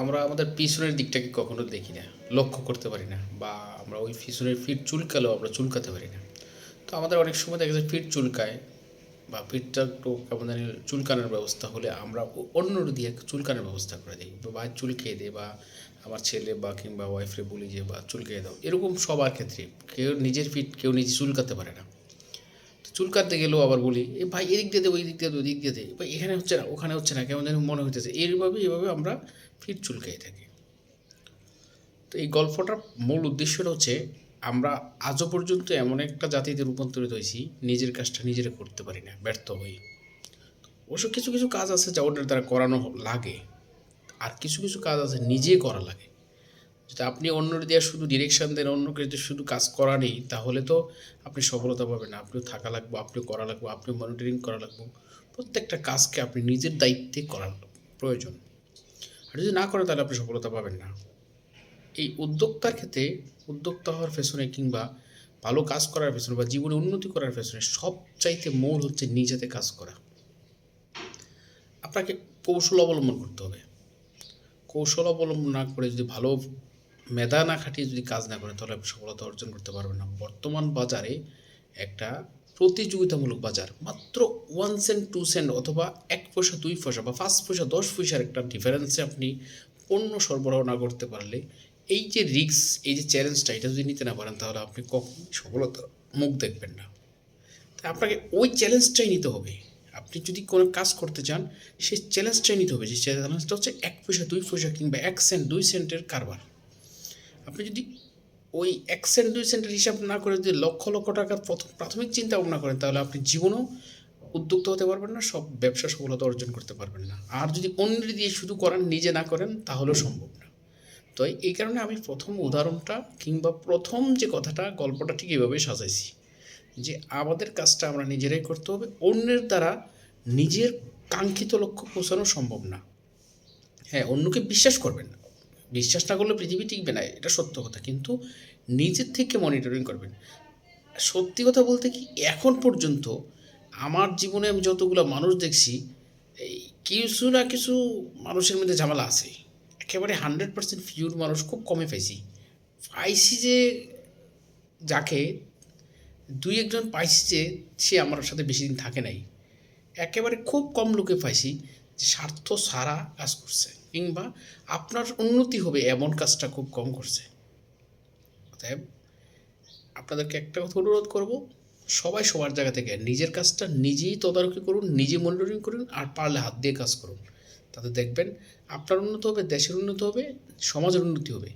আমরা আমাদের পিছনের দিকটাকে কখনো দেখি না, লক্ষ্য করতে পারি না, বা আমরা ওই পিছনের ফিট চুলকালেও আমরা চুলকাতে পারি না। তো আমাদের অনেক সময় দেখা যায় ফিট চুলকায়, বা পিঠটা একটু কেমন জানি চুলকানোর ব্যবস্থা হলে আমরা অন্য দিয়ে চুলকানোর ব্যবস্থা করে দিই, বা চুলকিয়ে দিই, বা আমার ছেলে বা কিংবা ওয়াইফরে বলি যে বা চুলকিয়ে দাও। এরকম সবার ক্ষেত্রে কেউ নিজের ফিট কেউ নিজে চুলকাতে পারে না। চুলকাতে গেলেও আবার বলি এ ভাই এদিক দিয়ে দে, ওই দিক দিয়ে দে, ওই দিক দিয়ে দে, ভাই এখানে হচ্ছে না ওখানে হচ্ছে না, কেমন যেন মনে হইতেছে। এইভাবে আমরা ফিট চুলকাই থাকি। তো এই গল্পটার মূল উদ্দেশ্যটা হচ্ছে আমরা আজও পর্যন্ত এমন একটা জাতিতে রূপান্তরিত হয়েছি, নিজের কাজটা নিজেরা করতে পারি না, ব্যর্থ হই। অবশ্য কিছু কিছু কাজ আছে যা ওটার দ্বারা করানো লাগে, আর কিছু কিছু কাজ আছে নিজেই করা লাগে। যদি আপনি অন্যর দিয়ে শুধু ডিরেকশন দেন, অন্যকে যদি শুধু কাজ করা নেই, তাহলে তো আপনি সফলতা পাবেন না। আপনিও থাকা লাগবে, আপনিও করা লাগবে, আপনিও মনিটরিং করা লাগবে। প্রত্যেকটা কাজকে আপনি নিজের দায়িত্বে করার প্রয়োজন। আর যদি না করেন তাহলে আপনি সফলতা পাবেন না। এই উদ্যোক্তার ক্ষেত্রে, উদ্যোক্তা হওয়ার পেছনে কিংবা ভালো কাজ করার পেছনে বা জীবনে উন্নতি করার পেছনে সবচাইতে মূল হচ্ছে নিজেতে কাজ করা। আপনাকে কৌশল অবলম্বন করতে হবে। কৌশল অবলম্বন না করে যদি ভালো মেধা না খাটিয়ে যদি কাজ না করেন, তাহলে আপনি সফলতা অর্জন করতে পারবেন না। বর্তমান বাজারে একটা প্রতিযোগিতামূলক বাজার, মাত্র 1 সেন্ট 2 সেন্ট অথবা 1 পয়সা 2 পয়সা বা 5 পয়সা 10 পয়সার একটা ডিফারেন্সে আপনি পণ্য সরবরাহ না করতে পারলে, এই যে রিস্ক, এই যে চ্যালেঞ্জটা, এটা যদি নিতে না পারেন, তাহলে আপনি কখনোই সফলতার মুখ দেখবেন না। তাই আপনাকে ওই চ্যালেঞ্জটাই নিতে হবে। আপনি যদি কোনো কাজ করতে চান, সেই চ্যালেঞ্জটাই নিতে হবে। যে চ্যালেঞ্জটা হচ্ছে 1 পয়সা 2 পয়সা কিংবা 1 সেন্ট 2 সেন্টের কারবার। আপনি যদি ওই 1 সেন্ট 2 সেন্টের হিসাব না করে যদি লক্ষ লক্ষ টাকার প্রাথমিক চিন্তা ভাবনা করেন, তাহলে আপনি জীবনেও উদ্যোক্তা হতে পারবেন না, সব ব্যবসা সফলতা অর্জন করতে পারবেন না। আর যদি অন্যের দিয়ে শুধু করেন, নিজে না করেন, তাহলেও সম্ভব না। তো এই কারণে আমি প্রথম উদাহরণটা কিংবা প্রথম যে কথাটা, গল্পটা ঠিক এভাবেই সাজাইছি যে আমাদের কাজটা আমরা নিজেরাই করতে হবে। অন্যের দ্বারা নিজের কাঙ্ক্ষিত লক্ষ্য পৌঁছানো সম্ভব না। হ্যাঁ, অন্যকে বিশ্বাস করবেন না, বিশ্বাস না করলে পৃথিবী টিকবে না, এটা সত্য কথা। কিন্তু নিজের থেকে মনিটরিং করবেন। সত্যি কথা বলতে কি, এখন পর্যন্ত আমার জীবনে আমি যতগুলো মানুষ দেখছি, এই কিছু না কিছু মানুষের মধ্যে ঝামেলা আছে। একেবারে 100% পিওর মানুষ খুব কমই পাইছি। পাইছি যে যাকে, দুই একজন পাইছি যে সে আমার সাথে বেশি দিন থাকে নাই। একেবারে খুব কম লোকে পাইছি যে স্বার্থ ছাড়া কাজ করছে, কিংবা আপনার উন্নতি হবে এমন কাজটা খুব কম করছে। অতএব আপনাদেরকে একটা কথা অনুরোধ করব, সবাই সবার জায়গা থেকে নিজের কাজটা নিজেই তদারকি করুন, নিজে মনিটরিং করুন, আর পারলে হাত দিয়ে কাজ করুন। তাতে দেখবেন আপনার উন্নতি হবে, দেশের উন্নতি হবে, সমাজের উন্নতি হবে।